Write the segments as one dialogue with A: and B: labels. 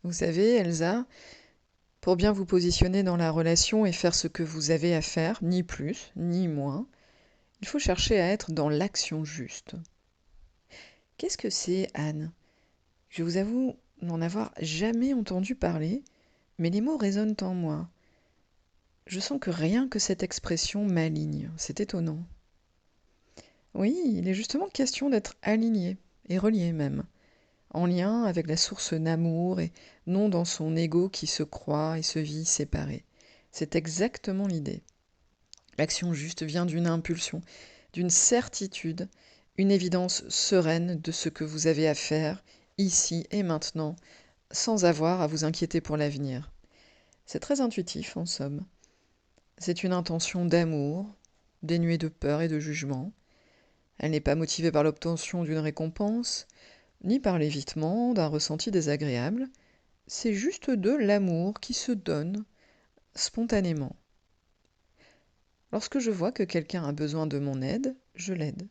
A: Vous savez, Elsa, pour bien vous positionner dans la relation et faire ce que vous avez à faire, ni plus, ni moins, il faut chercher à être dans l'action juste. Qu'est-ce que c'est, Anne? Je vous avoue n'en avoir jamais entendu parler, mais les mots résonnent en moi. Je sens que rien que cette expression m'aligne. C'est étonnant. Oui, il est justement question d'être aligné, et relié même, en lien avec la source d'amour et non dans son ego qui se croit et se vit séparé. C'est exactement l'idée. L'action juste vient d'une impulsion, d'une certitude, une évidence sereine de ce que vous avez à faire, ici et maintenant, sans avoir à vous inquiéter pour l'avenir. C'est très intuitif, en somme. C'est une intention d'amour, dénuée de peur et de jugement. Elle n'est pas motivée par l'obtention d'une récompense, ni par l'évitement d'un ressenti désagréable. C'est juste de l'amour qui se donne spontanément. Lorsque je vois que quelqu'un a besoin de mon aide, je l'aide.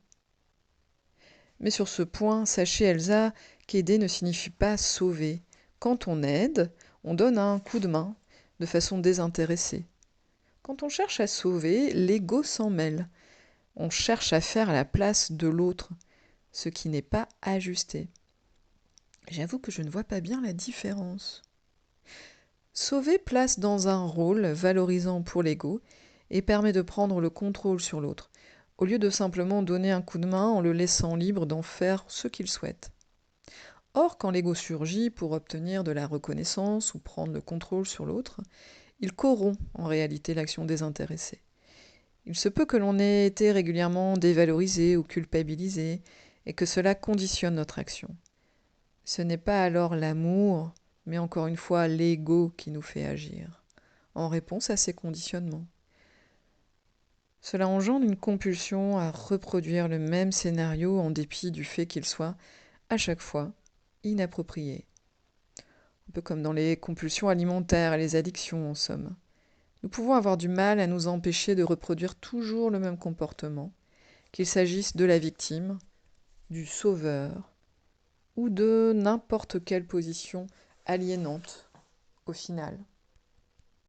A: Mais sur ce point, sachez Elsa qu'aider ne signifie pas sauver. Quand on aide, on donne un coup de main, de façon désintéressée. Quand on cherche à sauver, l'ego s'en mêle. On cherche à faire à la place de l'autre, ce qui n'est pas ajusté. J'avoue que je ne vois pas bien la différence. Sauver place dans un rôle valorisant pour l'ego et permet de prendre le contrôle sur l'autre, au lieu de simplement donner un coup de main en le laissant libre d'en faire ce qu'il souhaite. Or, quand l'ego surgit pour obtenir de la reconnaissance ou prendre le contrôle sur l'autre, il corrompt en réalité l'action désintéressée. Il se peut que l'on ait été régulièrement dévalorisé ou culpabilisé et que cela conditionne notre action. Ce n'est pas alors l'amour, mais encore une fois l'ego qui nous fait agir, en réponse à ces conditionnements. Cela engendre une compulsion à reproduire le même scénario en dépit du fait qu'il soit, à chaque fois, inapproprié. Un peu comme dans les compulsions alimentaires et les addictions en somme. Nous pouvons avoir du mal à nous empêcher de reproduire toujours le même comportement, qu'il s'agisse de la victime, du sauveur ou de n'importe quelle position aliénante au final.